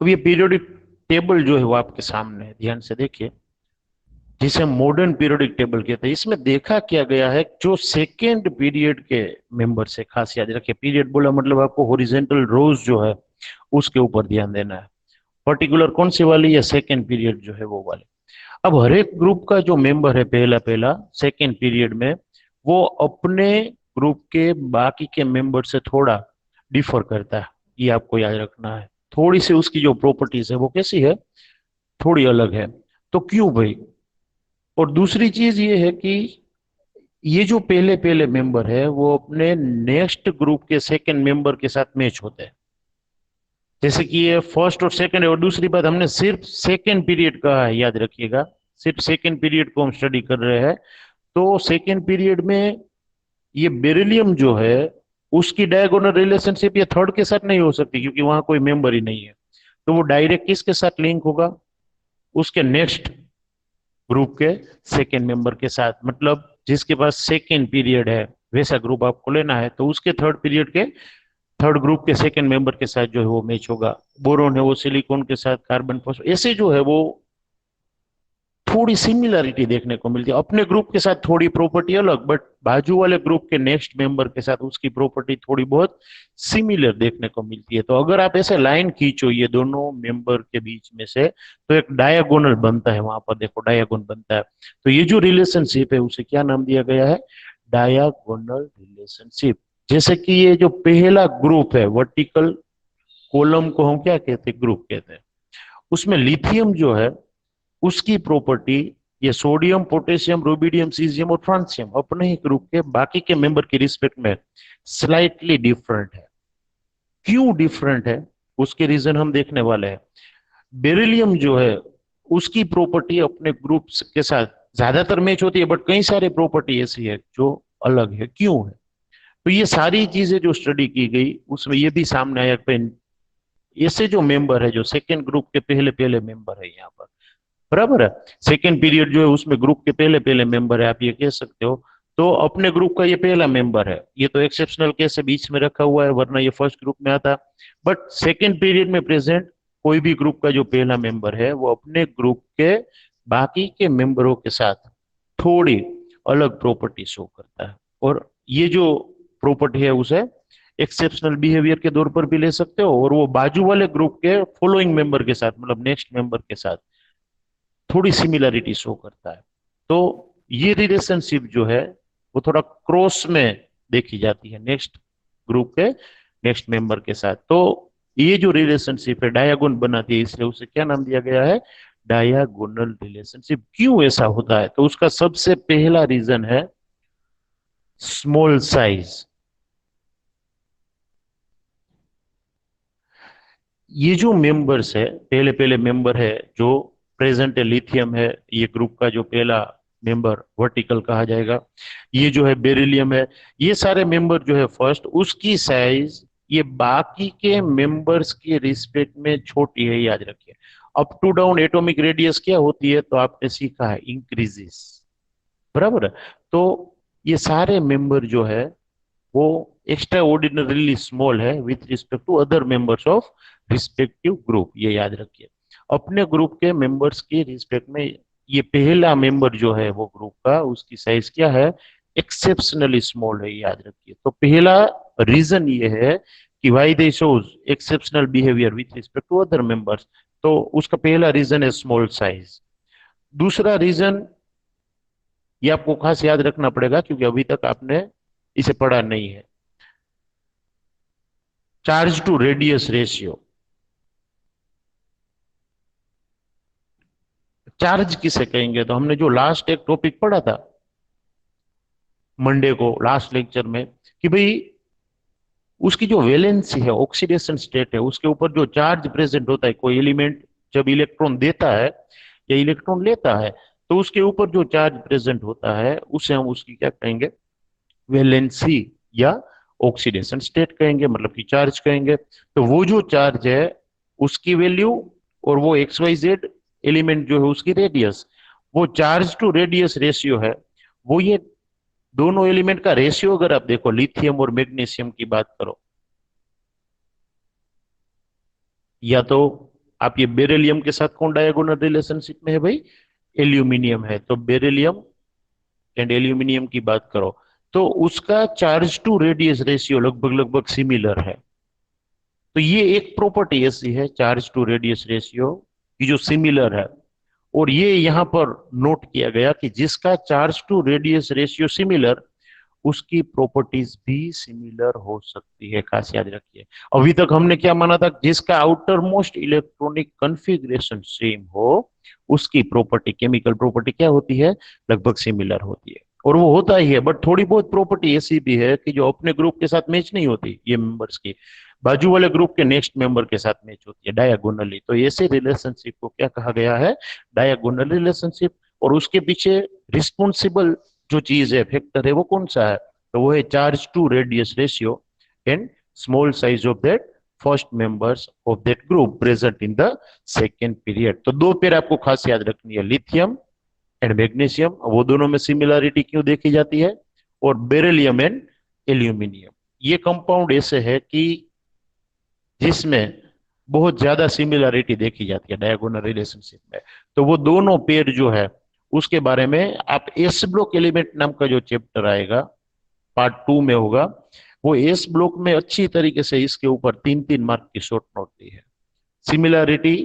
अब ये periodic table जो है वो आपके सामने है, ध्यान से देखिए, जिसे मॉडर्न पीरियोडिक टेबल कहते हैं। इसमें देखा क्या गया है, जो सेकेंड पीरियड के मेंबर से, खास याद रखिए, पीरियड बोला मतलब आपको हॉरिजॉन्टल रोज जो है उसके ऊपर ध्यान देना है। पर्टिकुलर कौन सी वाली, या सेकेंड पीरियड जो है वो वाली। अब हर एक ग्रुप का जो मेंबर है पहला पहला सेकेंड पीरियड में, वो अपने ग्रुप के बाकी के मेंबर से थोड़ा डिफर करता है। ये आपको याद रखना है। थोड़ी सी उसकी जो प्रॉपर्टीज है वो कैसी है, थोड़ी अलग है। तो क्यों भाई। और दूसरी चीज ये है कि ये जो पहले पहले मेंबर है वो अपने नेक्स्ट ग्रुप के सेकंड मेंबर के साथ मैच होते हैं। जैसे कि ये फर्स्ट और सेकंड है। और दूसरी बात, हमने सिर्फ सेकंड पीरियड कहा है, याद रखिएगा, सिर्फ सेकंड पीरियड को हम स्टडी कर रहे हैं। तो सेकंड पीरियड में ये बेरिलियम जो है उसकी डायगोनल रिलेशनशिप ये थर्ड के साथ नहीं हो सकती, क्योंकि वहां कोई मेंबर ही नहीं है। तो वो डायरेक्ट किसके साथ लिंक होगा, उसके नेक्स्ट ग्रुप के सेकेंड मेंबर के साथ। मतलब जिसके पास सेकेंड पीरियड है वैसा ग्रुप आपको लेना है, तो उसके थर्ड पीरियड के थर्ड ग्रुप के सेकेंड मेंबर के साथ जो है वो मैच होगा। बोरोन है वो सिलिकॉन के साथ, कार्बन फॉस्फेट, ऐसे जो है वो थोड़ी सिमिलरिटी देखने को मिलती है। अपने ग्रुप के साथ थोड़ी प्रॉपर्टी अलग, बट बाजू वाले ग्रुप के नेक्स्ट मेंबर के साथ उसकी प्रॉपर्टी थोड़ी बहुत सिमिलर देखने को मिलती है। तो अगर आप ऐसे लाइन खींचो ये दोनों मेंबर के बीच में से, तो एक डायगोनल बनता है, वहां पर देखो डायगोन बनता है। तो ये जो रिलेशनशिप है उसे क्या नाम दिया गया है, डायगोनल रिलेशनशिप। जैसे कि ये जो पहला ग्रुप है वर्टिकल कॉलम को हम क्या कहते हैं, ग्रुप कहते हैं। उसमें लिथियम जो है उसकी प्रॉपर्टी, ये सोडियम पोटेशियम रुबिडियम सीजियम और फ्रांसियम अपने ही ग्रुप के बाकी के मेंबर की रिस्पेक्ट में स्लाइटली डिफरेंट है। क्यों डिफरेंट है, उसके रीजन हम देखने वाले हैं। बेरिलियम जो है उसकी प्रॉपर्टी अपने ग्रुप के साथ ज्यादातर मैच होती है, बट कई सारे प्रॉपर्टी ऐसी है जो अलग है। क्यों है, तो ये सारी चीजें जो स्टडी की गई उसमें ये भी सामने आया कि ऐसे जो मेंबर है, जो सेकेंड ग्रुप के पहले पहले मेंबर है यहाँ पर, बराबर है, सेकेंड पीरियड जो है उसमें ग्रुप के पहले पहले मेंबर है, आप ये कह सकते हो। तो अपने ग्रुप का ये पहला मेंबर है। ये तो एक्सेप्शनल केस है, बीच में रखा हुआ है, वरना ये फर्स्ट ग्रुप में आता। बट सेकेंड पीरियड में प्रेजेंट कोई भी ग्रुप का जो पहला मेंबर है वो अपने ग्रुप के बाकी के मेंबरों के साथ थोड़ी अलग प्रॉपर्टी शो करता है। और ये जो प्रॉपर्टी है उसे एक्सेप्शनल बिहेवियर के तौर पर भी ले सकते हो, और वो बाजू वाले ग्रुप के फॉलोइंग मेंबर के साथ, मतलब नेक्स्ट मेंबर के साथ थोड़ी सिमिलरिटी शो करता है। तो ये रिलेशनशिप जो है वो थोड़ा क्रॉस में देखी जाती है नेक्स्ट ग्रुप के नेक्स्ट मेंबर के साथ। तो ये जो रिलेशनशिप है डायगोन बनाती है, इसलिए उसे क्या नाम दिया गया है, डायगोनल रिलेशनशिप। क्यों ऐसा होता है, तो उसका सबसे पहला रीजन है स्मॉल साइज। ये जो मेंबर्स है पहले पहले मेंबर है जो प्रेजेंट है, लिथियम है ये ग्रुप का जो पहला मेंबर वर्टिकल कहा जाएगा। ये जो है बेरिलियम है। ये सारे मेंबर जो है फर्स्ट, उसकी साइज ये बाकी के मेंबर्स के रिस्पेक्ट में छोटी है, याद रखिए। Up to down atomic radius क्या होती है, तो आपने सीखा है, इंक्रीजेस, बराबर है। तो ये सारे मेंबर जो है वो एक्स्ट्रा ऑर्डिनरीली स्मॉल है with respect to other members of respective group, ये याद रखिए। अपने ग्रुप के मेंबर्स के रिस्पेक्ट में ये पहला मेंबर जो है वो ग्रुप का, उसकी साइज क्या है, एक्सेप्शनली स्मॉल है, याद रखिए। तो पहला रीजन ये है कि why they shows exceptional behaviour with respect to other members. तो उसका पहला रीजन है स्मॉल साइज। दूसरा रीजन ये आपको खास याद रखना पड़ेगा, क्योंकि अभी तक आपने इसे पढ़ा नहीं है, charge to radius ratio. Charge किसे कहेंगे, तो हमने जो लास्ट एक टॉपिक पढ़ा था मंडे को लास्ट लेक्चर में, कि भाई उसकी जो वैलेंसी है, ऑक्सीडेशन स्टेट है, उसके ऊपर जो चार्ज प्रेजेंट होता है, कोई एलिमेंट जब इलेक्ट्रॉन देता है या इलेक्ट्रॉन लेता है, तो उसके ऊपर जो चार्ज प्रेजेंट होता है उसे हम उसकी क्या कहेंगे, वैलेंसी या ऑक्सीडेशन स्टेट कहेंगे, मतलब कि चार्ज कहेंगे। तो वो जो चार्ज है उसकी वैल्यू, और वो एक्स वाई जेड एलिमेंट जो है उसकी रेडियस, वो चार्ज टू रेडियस रेशियो है। वो ये दोनों एलिमेंट का रेशियो अगर आप देखो, लिथियम और मैग्नीशियम की बात करो, या तो आप ये बेरिलियम के साथ कौन डायगोनल रिलेशनशिप में है भाई? एल्यूमिनियम है। तो बेरिलियम एंड एल्यूमिनियम की बात करो तो उसका चार्ज टू रेडियस रेशियो लगभग लगभग सिमिलर है। तो ये एक प्रॉपर्टी ऐसी है चार्ज टू रेडियस रेशियो की जो सिमिलर है। और ये यहां पर नोट किया गया कि जिसका charge to radius ratio similar, उसकी प्रॉपर्टीज भी सिमिलर हो सकती है, खास याद रखिए। अभी तक हमने क्या माना था? जिसका outer most electronic configuration same हो, उसकी प्रॉपर्टी, केमिकल प्रॉपर्टी क्या होती है? लगभग सिमिलर होती है। और वो होता ही है, बट थोड़ी बहुत प्रॉपर्टी ऐसी भी है कि जो अपने ग्रुप के साथ मैच नहीं होती, ये मेंबर्स की बाजू वाले ग्रुप के नेक्स्ट मेंबर के साथ मैच होती है डायगोनली। तो ऐसे रिलेशनशिप को क्या कहा गया है? Diagonal relationship. और उसके पीछे रिस्पॉन्सिबल जो चीज है, फैक्टर है, वो कौन सा है? तो वो है charge to radius ratio and small size of that first members of that group present in the second period. तो दो पेयर आपको खास याद रखनी है, लिथियम एंड मैग्नीशियम। वो दोनों में सिमिलरिटी क्यों देखी जाती है? और बेरिलियम एंड एल्यूमिनियम, ये कंपाउंड ऐसे है कि जिसमें बहुत ज्यादा सिमिलरिटी देखी जाती है डायगोनल रिलेशनशिप में। तो वो दोनों पेयर जो है, उसके बारे में आप एस ब्लॉक एलिमेंट नाम का जो चैप्टर आएगा, पार्ट 2 में होगा, वो एस ब्लॉक में अच्छी तरीके से इसके ऊपर 3-3 मार्क की शॉर्ट नोट दी है। Similarity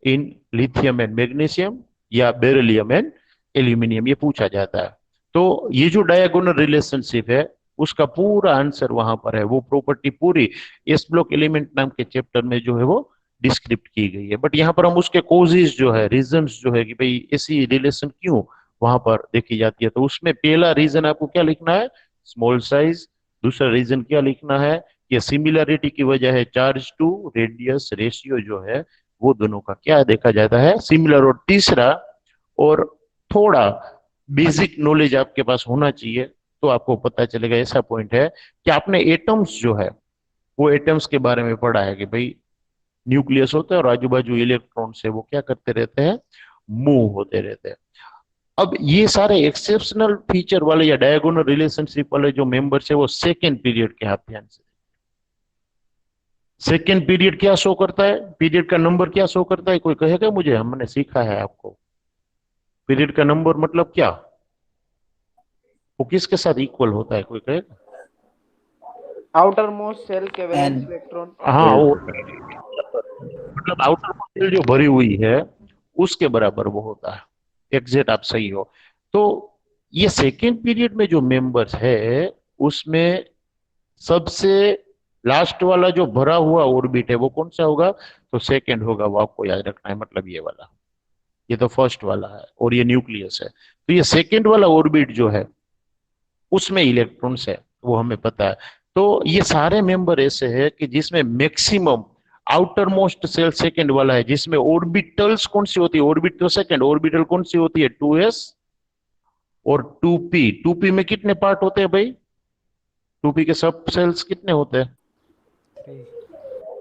in lithium and magnesium या बेरिलियम एंड एल्यूमिनियम, ये पूछा जाता है। तो ये जो डायगोनल रिलेशनशिप है, उसका पूरा आंसर वहां पर है। वो प्रॉपर्टी पूरी एस ब्लॉक एलिमेंट नाम के चैप्टर में जो है वो डिस्क्रिप्ट की गई है। बट यहाँ पर हम उसके कोजेस जो है, रीजंस जो है कि भाई ऐसी रिलेशन क्यों वहां पर देखी जाती है, तो उसमें पहला रीजन आपको क्या लिखना है? Small size. दूसरा रीजन क्या लिखना है? ये सिमिलरिटी की वजह है चार्ज टू रेडियस रेशियो जो है, वो दोनों का क्या देखा जाता है? सिमिलर। और तीसरा, और थोड़ा बेसिक नॉलेज आपके पास होना चाहिए, तो आपको पता चलेगा, ऐसा पॉइंट है कि आपने एटम्स जो है, वो एटम्स के बारे में पढ़ा है कि भाई न्यूक्लियस होता है और आजू बाजू इलेक्ट्रॉन से वो क्या करते रहते हैं? मूव होते रहते हैं। अब ये सारे एक्सेप्शनल फीचर वाले या डायगोनल रिलेशनशिप वाले जो मेंबर्स है, वो सेकेंड पीरियड के, आप ध्यान से, सेकेंड पीरियड क्या शो करता है? पीरियड का नंबर क्या शो करता है? कोई कहेगा मुझे? हमने सीखा है आपको, पीरियड का नंबर मतलब क्या? वो किसके साथ इक्वल होता है? कोई कहेगा? आउटर मोस्ट सेल के वैलेंस एन इलेक्ट्रॉन। हाँ, वो मतलब आउटर मोस्ट जो भरी हुई है, उसके बराबर वो होता है। एग्जैक्ट आप सही हो। तो ये सेकेंड पीरियड में जो मेंबर्स है, उसमें सबसे लास्ट वाला जो भरा हुआ ऑर्बिट है, वो कौन सा होगा? तो सेकेंड होगा। वो आपको याद रखना है, मतलब ये वाला। ये तो फर्स्ट वाला है और ये न्यूक्लियस है। तो ये सेकेंड वाला ऑर्बिट जो है, उसमें इलेक्ट्रॉन्स है, वो हमें पता है। तो ये सारे मेंबर ऐसे हैं कि जिसमें maximum outer most shell second वाला है, जिसमें ऑर्बिटल्स कौन सी होती है? ऑर्बिटल सेकेंड ऑर्बिटल कौन सी होती है? 2s और 2p। 2p में कितने पार्ट होते हैं भाई? 2p के सब सेल्स कितने होते हैं?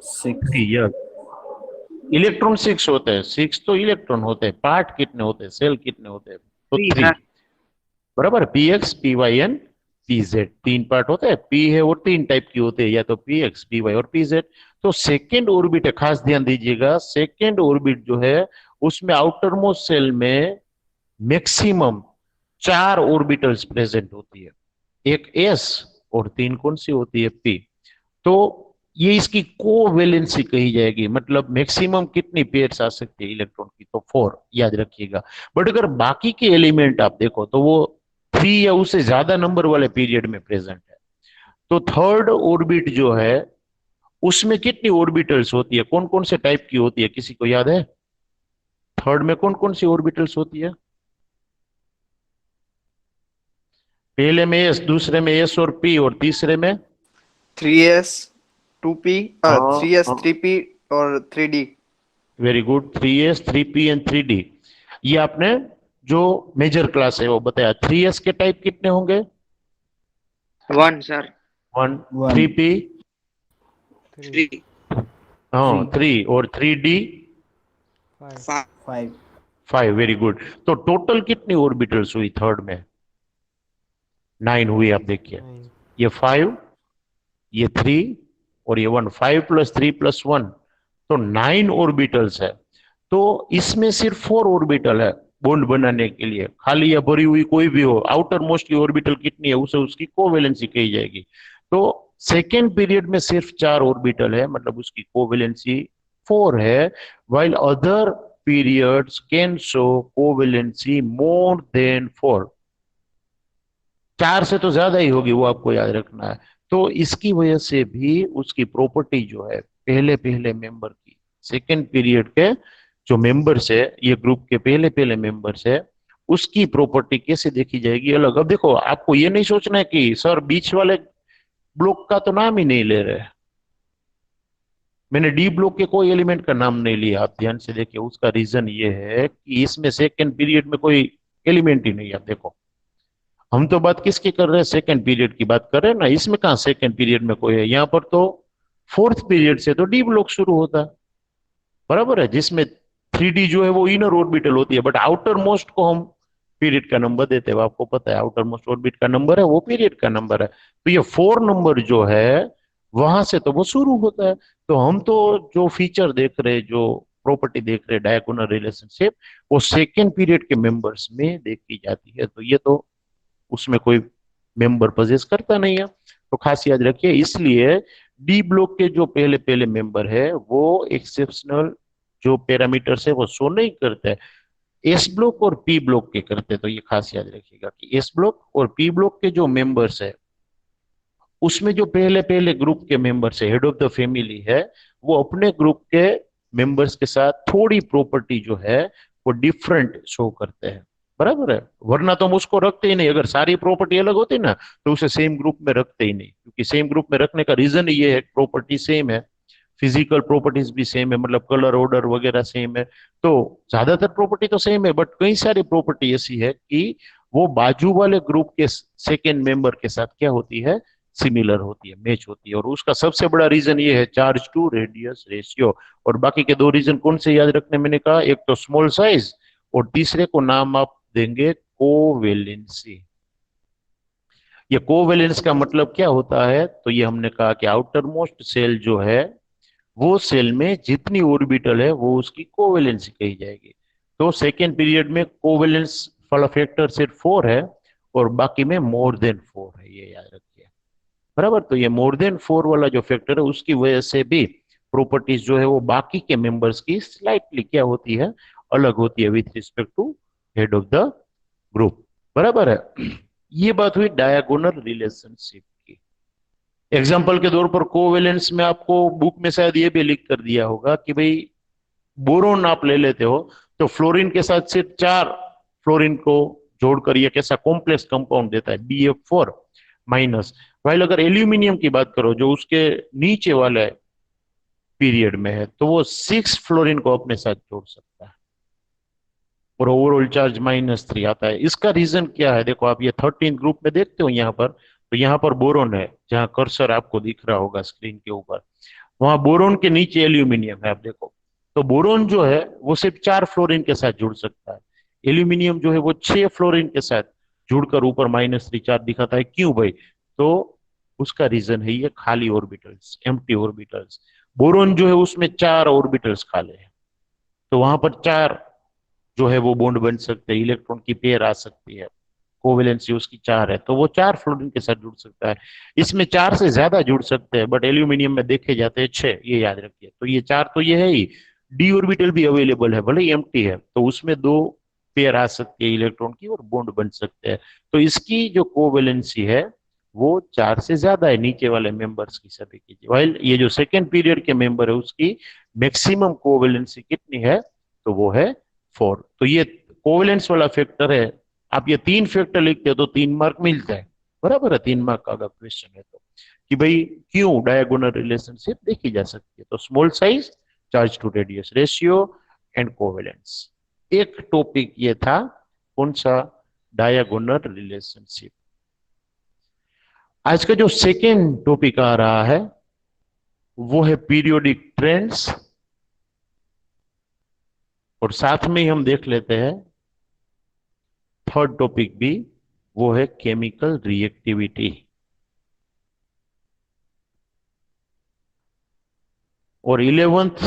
6 यस। इलेक्ट्रॉन 6 होते हैं। 6 तो इलेक्ट्रॉन होते हैं। पार्ट कितने होते हैं? सेल कितने होते हैं? तो 3। बराबर। P X, P Y and P Z, 3 part होते हैं। पी है वो 3 टाइप की होते हैं, या तो पी एक्स, पी वाई और पी जेड। तो सेकेंड ऑर्बिट है, खास ध्यान दीजिएगा, सेकेंड ऑर्बिट जो है, उसमें आउटर मोस्ट सेल में मैक्सिमम 4 ऑर्बिटल्स प्रेजेंट होती है। एक एस और 3 कौन सी होती है? पी। तो ये इसकी कोवेलेंसी कही जाएगी, मतलब मैक्सिमम कितनी पेयर्स आ सकती है इलेक्ट्रॉन की? तो 4, याद रखिएगा। बट अगर बाकी के एलिमेंट आप देखो, तो वो 3 या उससे ज्यादा नंबर वाले पीरियड में प्रेजेंट है। तो थर्ड ऑर्बिट जो है, उसमें कितनी ऑर्बिटल्स होती है? कौन कौन से टाइप की होती है? किसी को याद है? थर्ड में कौन कौन सी ऑर्बिटल्स होती है? पहले में एस, दूसरे में एस और पी, और तीसरे में 3s 2p हाँ 3s हाँ, 3p और 3d। Very good. 3s, 3p and 3d। ये आपने जो मेजर क्लास है वो बताया। 3s के टाइप कितने होंगे? 1 सर। 1। 1 3p, 3 हाँ 3 3, और 3d 5 5 5। Very good. तो टोटल कितनी ऑर्बिटल्स हुई थर्ड में? 9 हुई। आप देखिए, ये 5, ये 3 और ये 1। 5 + 3 + 1, तो 9 ऑर्बिटल्स है, तो इसमें सिर्फ 4 ऑर्बिटल है बॉन्ड बनाने के लिए, खाली या भरी हुई कोई भी हो, आउटर मोस्ट की ऑर्बिटल कितनी है उसे उसकी कोवेलेंसी कही जाएगी। तो सेकेंड पीरियड में सिर्फ 4 ऑर्बिटल है, मतलब उसकी कोवेलेंसी 4 है, while other periods can show covalency more than 4। 4 से तो ज्यादा ही होगी, वो आपको याद रखना है। तो इसकी वजह से भी उसकी प्रॉपर्टी जो है पहले पहले मेंबर की, सेकेंड पीरियड के जो मेंबर्स है, ये ग्रुप के पहले पहले मेंबर्स है, उसकी प्रॉपर्टी कैसे देखी जाएगी अलग। अब देखो, आपको ये नहीं सोचना है कि सर बीच वाले ब्लॉक का तो नाम ही नहीं ले रहे, मैंने डी ब्लॉक के कोई एलिमेंट का नाम नहीं लिया। आप ध्यान से देखिए, उसका रीजन ये है कि इसमें सेकेंड पीरियड में कोई एलिमेंट ही नहीं है। आप देखो, हम तो बात किसकी कर रहे हैं, सेकेंड पीरियड की बात कर रहे हैं ना, इसमें कहाँ सेकेंड पीरियड में कोई है, यहाँ पर तो फोर्थ पीरियड से तो डी ब्लॉक शुरू होता है, बराबर है, जिसमें 3D जो है वो इनर ऑर्बिटल होती है, बट आउटर मोस्ट को हम पीरियड का नंबर देते हैं। आपको पता है आउटर मोस्ट ऑर्बिट का नंबर है वो पीरियड का नंबर है, तो ये 4 नंबर जो है वहां से तो वो शुरू होता है। तो हम तो जो फीचर देख रहे हैं, जो प्रॉपर्टी देख रहे हैं डायगोनल रिलेशनशिप, वो सेकेंड पीरियड के मेंबर्स में देखी जाती है, तो ये तो उसमें कोई मेंबर पजेस करता नहीं है, तो खास याद रखिए। इसलिए डी ब्लॉक के जो पहले पहले मेंबर है वो एक्सेप्शनल जो पैरामीटर्स है वो शो नहीं करते, एस ब्लॉक और पी ब्लॉक के करते। तो ये खास याद रखिएगा कि एस ब्लॉक और पी ब्लॉक के जो मेंबर्स है उसमें जो पहले पहले ग्रुप के मेंबर्स है, हेड ऑफ द फैमिली है, वो अपने ग्रुप के मेंबर्स के साथ थोड़ी प्रॉपर्टी जो है वो डिफरेंट शो करते हैं, बराबर है, वरना तो हम उसको रखते ही नहीं। अगर सारी प्रॉपर्टी अलग होती ना तो उसे सेम ग्रुप में रखते ही नहीं, क्योंकि सेम ग्रुप में रखने का रीजन ये है प्रॉपर्टी सेम है, फिजिकल प्रॉपर्टीज भी सेम है, मतलब कलर ऑर्डर वगैरह सेम है, तो ज्यादातर प्रॉपर्टी तो सेम है, बट कई सारी प्रॉपर्टी ऐसी है कि वो बाजू वाले ग्रुप के सेकेंड मेंबर के साथ क्या होती है, सिमिलर होती है, मैच होती है। और उसका सबसे बड़ा रीजन ये है चार्ज टू रेडियस रेशियो। और बाकी के दो रीजन कौन से याद रखने, मैंने कहा एक तो स्मॉल साइज और तीसरे को नाम आप देंगे कोवेलेंसी। ये कोवेलेंस का मतलब क्या होता है, तो ये हमने कहा कि आउटर मोस्ट सेल जो है वो सेल में जितनी ऑर्बिटल है वो उसकी कोवेलेंस कही जाएगी। तो सेकेंड पीरियड में कोवेलेंस वाला फैक्टर सिर्फ 4 है और बाकी में मोर देन 4 है, ये याद रखिए, बराबर। तो ये मोर देन 4 वाला जो फैक्टर है उसकी वजह से भी प्रॉपर्टीज जो है वो बाकी के मेंबर्स की स्लाइटली क्या होती है, अलग होती है with respect to head of the group, बराबर है। ये बात हुई डायगोनल रिलेशनशिप की। एग्जाम्पल के तौर पर कोवेलेंस में आपको बुक में शायद ये भी लिख कर दिया होगा कि भाई बोरोन आप ले लेते हो तो फ्लोरीन के साथ सिर्फ 4 फ्लोरीन को जोड़कर ये कैसा कॉम्प्लेक्स कंपाउंड देता है, BF4 माइनस। वाइल अगर एल्यूमिनियम की बात करो जो उसके नीचे वाले पीरियड में है तो वो 6 फ्लोरीन को अपने साथ जोड़ सकता है और ओवरऑल चार्ज -3 आता है। इसका रीजन क्या है, देखो आप ये 13 ग्रुप में देखते हो यहाँ पर, तो यहाँ पर बोरोन है, जहाँ कर्सर आपको दिख रहा होगा स्क्रीन के ऊपर, वहां बोरोन के नीचे एल्यूमिनियम है। आप देखो, तो बोरोन जो है वो सिर्फ 4 फ्लोरीन के साथ जुड़ सकता है, एल्यूमिनियम जो है वो 6 फ्लोरीन के साथ जुड़कर ऊपर -3 चार्ज दिखाता है। क्यों भाई, तो उसका रीजन है ये खाली ऑर्बिटल्स, एम्प्टी ऑर्बिटल्स। बोरोन जो है उसमें 4 ऑर्बिटल्स खाली है, तो वहां पर 4 जो है वो बॉन्ड बन सकते हैं, इलेक्ट्रॉन की पेयर आ सकती है, कोवेलेंसी उसकी 4 है, तो वो 4 फ्लोरीन के साथ जुड़ सकता है। इसमें 4 से ज्यादा जुड़ सकते हैं, बट एल्यूमिनियम में देखे जाते हैं 6, ये याद रखिए। तो ये 4 तो ये है ही, डी ऑर्बिटल भी अवेलेबल है, भले ही एम्प्टी है, तो उसमें 2 पेयर आ सकती है इलेक्ट्रॉन की और बॉन्ड बन सकते हैं। तो इसकी जो कोवेलेंसी है वो 4 से ज्यादा है नीचे वाले मेंबर्स की सभी की, वाइल ये जो सेकेंड पीरियड के मेंबर है उसकी मैक्सिमम कोवेलेंसी कितनी है, तो वो है 4। तो ये कोवेलेंस वाला फैक्टर है। आप ये 3 फैक्टर लिखते हो तो 3 मार्क मिलता है, बराबर है, 3 मार्क का अगर क्वेश्चन है तो, कि भाई क्यों डायगोनल रिलेशनशिप देखी जा सकती है। तो small size, charge to radius ratio and covalence. एक टॉपिक ये था, कौन सा, डायगोनल रिलेशनशिप। आज का जो सेकेंड टॉपिक आ रहा है वो है पीरियोडिक ट्रेंड्स, और साथ में ही हम देख लेते हैं थर्ड टॉपिक भी, वो है केमिकल रिएक्टिविटी। और 11th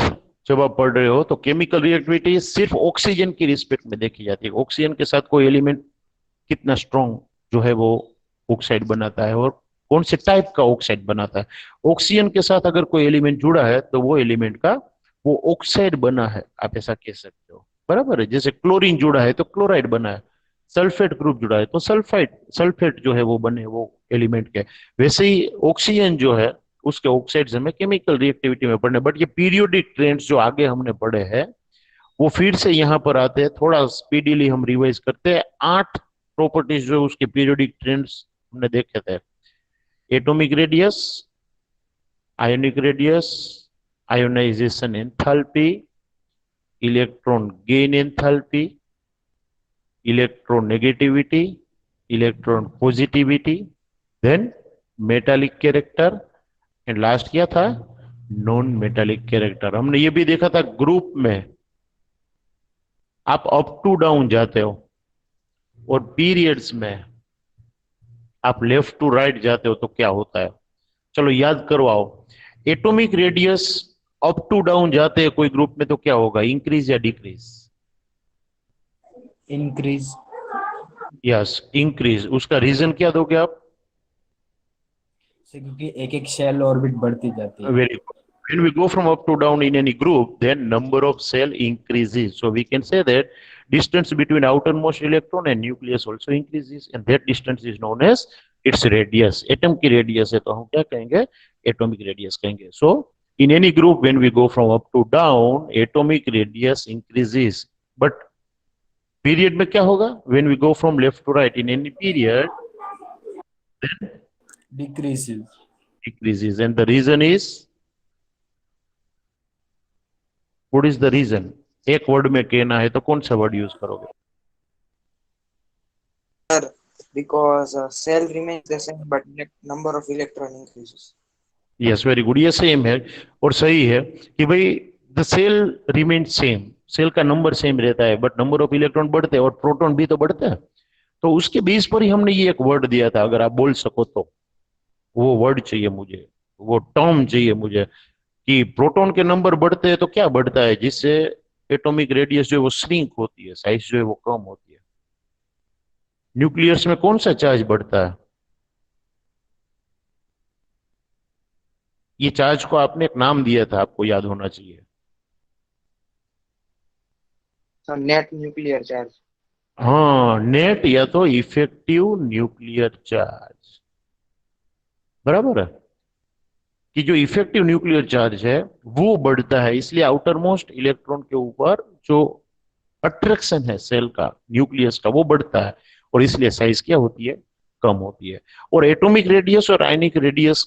जब आप पढ़ रहे हो तो केमिकल रिएक्टिविटी सिर्फ ऑक्सीजन की रिस्पेक्ट में देखी जाती है। ऑक्सीजन के साथ कोई एलिमेंट कितना स्ट्रॉन्ग जो है वो ऑक्साइड बनाता है और कौन से टाइप का ऑक्साइड बनाता है। ऑक्सीजन के साथ अगर कोई एलिमेंट जुड़ा है तो वो एलिमेंट का वो ऑक्साइड बना है, आप ऐसा कह सकते हो। बराबर है। जैसे क्लोरीन जुड़ा है तो क्लोराइड बना है, सल्फेट ग्रुप जुड़ा है तो सल्फेट जो है वो बने वो एलिमेंट के। वैसे ही ऑक्सीजन जो है उसके ऑक्साइड्स हमें केमिकल रिएक्टिविटी में पढ़ने, बट ये पीरियोडिक ट्रेंड्स जो आगे हमने पढ़े हैं वो फिर से यहाँ पर आते हैं। थोड़ा स्पीडीली हम रिवाइज करते हैं। 8 प्रॉपर्टीज जो उसके पीरियोडिक ट्रेंड्स हमने देखे थे। Atomic radius, ionic radius, ionization enthalpy, electron gain enthalpy, electron negativity, electron positivity, then metallic character, and last क्या था, नॉन मेटालिक कैरेक्टर। हमने ये भी देखा था ग्रुप में आप अप टू डाउन जाते हो और पीरियड्स में आप लेफ्ट टू राइट जाते हो तो क्या होता है। चलो याद करवाओ। Atomic radius up to down जाते हैं कोई ग्रुप में तो क्या होगा, इंक्रीज या डिक्रीज? इंक्रीज। Yes, increase. उसका रीजन क्या दोगे आप? क्योंकि एक एक शेल ऑर्बिट बढ़ती जाती है। Very good. When we go from up to down in any group, then number of cell increases. So we can say that distance between outermost electron and nucleus also increases, and that distance is known as its radius. Atom की radius है तो हम क्या कहेंगे, atomic radius कहेंगे. So in any group when we go from up to down, atomic radius increases. But period में क्या होगा? When we go from left to right in any period, decreases. decreases, and the reason is, what is the reason? एक word में कहना है तो कौन सा वर्ड यूज करोगे? Sir, because cell remains the same, but number of electron increases. Yes, very good. ये same है और सही है कि भाई the shell remain same, shell का नंबर सेम रहता है बट नंबर ऑफ इलेक्ट्रॉन बढ़ते हैं और प्रोटॉन भी तो बढ़ते हैं। तो उसके बेस पर ही हमने ये एक वर्ड दिया था, अगर आप बोल सको तो। वो वर्ड चाहिए मुझे, वो टर्म चाहिए मुझे कि प्रोटॉन के नंबर बढ़ते हैं तो क्या बढ़ता है, जिससे एटॉमिक रेडियस जो है वो श्रिंक होती है, साइज जो है वो कम होती है। न्यूक्लियस में कौन सा चार्ज बढ़ता है? ये चार्ज को आपने एक नाम दिया था, आपको याद होना चाहिए। So net nuclear charge. हाँ, नेट या तो इफेक्टिव न्यूक्लियर चार्ज। बराबर है कि जो इफेक्टिव न्यूक्लियर चार्ज है वो बढ़ता है, इसलिए आउटर मोस्ट इलेक्ट्रॉन के ऊपर जो अट्रैक्शन है सेल का, न्यूक्लियस का, वो बढ़ता है और इसलिए साइज क्या होती है, कम होती है। और एटॉमिक रेडियस और आयनिक रेडियस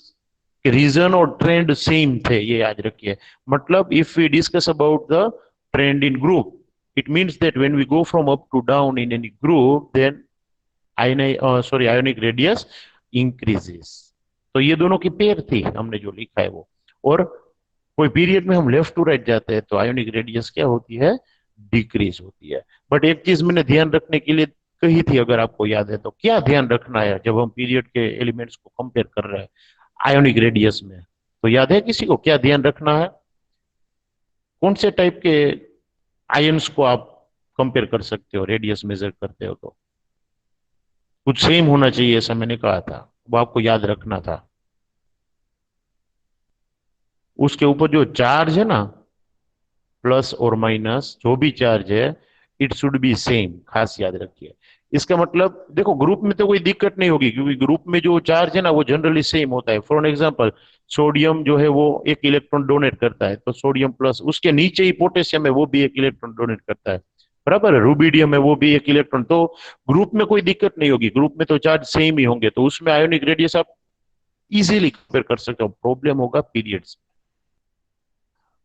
के रीजन और ट्रेंड सेम थे, ये याद रखिए। मतलब if we discuss about the trend in group, it means that when we go from up to down in any group, then ionic radius increases. तो ये दोनों की पेयर थी, हमने जो लिखा है वो। और कोई पीरियड में हम लेफ्ट टू राइट जाते हैं तो आयोनिक रेडियस क्या होती है, डिक्रीज होती है। बट एक चीज मैंने ध्यान रखने के लिए कही थी, अगर आपको याद है तो क्या ध्यान रखना है जब हम पीरियड के एलिमेंट्स को कंपेयर कर रहे हैं आयोनिक रेडियस में? तो याद है किसी को क्या ध्यान रखना है? कौन से टाइप के आयंस को आप कंपेयर कर सकते हो रेडियस मेजर करते हो? तो कुछ सेम होना चाहिए, ऐसा मैंने कहा था, वो आपको याद रखना था। उसके ऊपर जो चार्ज है ना, प्लस और माइनस जो भी चार्ज है, इट शुड बी सेम, खास याद रखिए। इसका मतलब देखो ग्रुप में तो कोई दिक्कत नहीं होगी क्योंकि ग्रुप में जो चार्ज है ना वो जनरली सेम होता है। फॉर एग्जांपल सोडियम जो है वो एक इलेक्ट्रॉन डोनेट करता है तो सोडियम प्लस, उसके नीचे ही पोटेशियम है वो भी एक इलेक्ट्रॉन डोनेट करता है, बराबर है। रूबिडियम है वो भी एक इलेक्ट्रॉन। तो ग्रुप में कोई दिक्कत नहीं होगी, ग्रुप में तो चार्ज सेम ही होंगे, तो उसमें आयोनिक रेडियस आप इजीली कंपेयर कर सकते हो। प्रॉब्लम होगा पीरियड्स,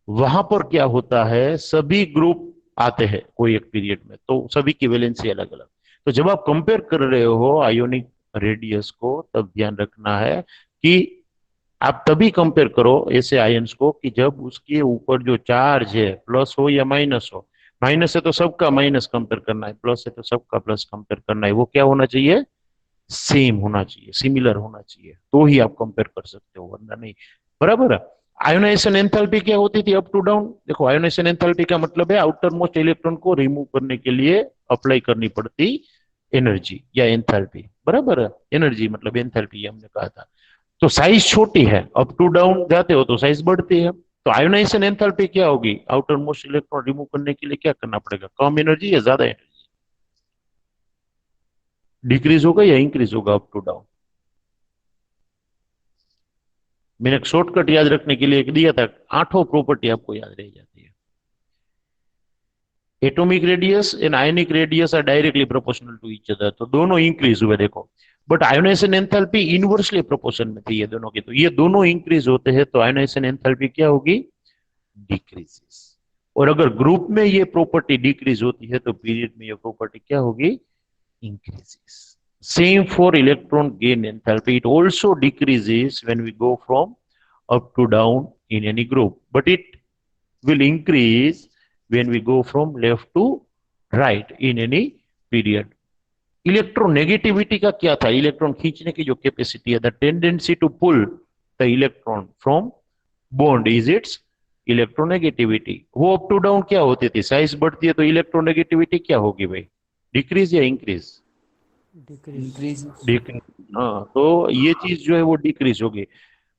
वहां पर क्या होता है, सभी ग्रुप आते हैं कोई एक पीरियड में तो सभी की वैलेंसी अलग अलग। तो जब आप कंपेयर कर रहे हो आयोनिक रेडियस को तब ध्यान रखना है कि आप तभी कंपेयर करो ऐसे आयंस को कि जब उसके ऊपर जो चार्ज है प्लस हो या माइनस हो। माइनस है तो सबका माइनस कंपेयर करना है, प्लस है तो सबका प्लस कंपेयर करना है। वो क्या होना चाहिए, सेम होना चाहिए, सिमिलर होना चाहिए, तो ही आप कंपेयर कर सकते हो, वरना नहीं। बराबर है। आयोनाइजेशन एंथैल्पी क्या होती थी? Up to down. देखो, आयोनाइजेशन एंथैल्पी का मतलब है आउटर मोस्ट इलेक्ट्रॉन को रिमूव करने के लिए अप्लाई करनी पड़ती एनर्जी या एंथैल्पी, बराबर है। एनर्जी मतलब एंथैल्पी हमने कहा था। तो साइज छोटी है, अप टू डाउन जाते हो तो साइज बढ़ती है। तो आयोनाइजेशन एंथैल्पी क्या होगी? आउटर मोस्ट इलेक्ट्रॉन रिमूव करने के लिए क्या करना पड़ेगा? कम एनर्जी या ज्यादा एनर्जी? डिक्रीज होगा या इंक्रीज होगा अप टू डाउन? मैंने एक शॉर्टकट याद रखने के लिए एक दिया था, 8 प्रॉपर्टी आपको याद रह जाती है। Atomic radius and ionic radius are directly proportional to each other, तो दोनों इंक्रीज हुए देखो। But ionization enthalpy inversely proportion में थी ये दोनों की, तो ये दोनों इंक्रीज होते हैं तो आयोनाइजेशन एंथैल्पी क्या होगी? डिक्रीजेस। और अगर ग्रुप में ये प्रॉपर्टी डिक्रीज होती है तो पीरियड में ये प्रॉपर्टी क्या होगी? increases. Same for electron gain enthalpy. It also decreases when we go from up to down in any group, but it will increase when we go from left to right in any period. Electronegativity का क्या था? Electron खींचने की जो capacity है, the tendency to pull the electron from bond is its electronegativity. वो up to down क्या होती थी? साइज बढ़ती है तो इलेक्ट्रोनेगेटिविटी क्या होगी भाई? डिक्रीज या इंक्रीज? Increase. डिक्रीज। हाँ, तो ये चीज जो है वो डिक्रीज होगी।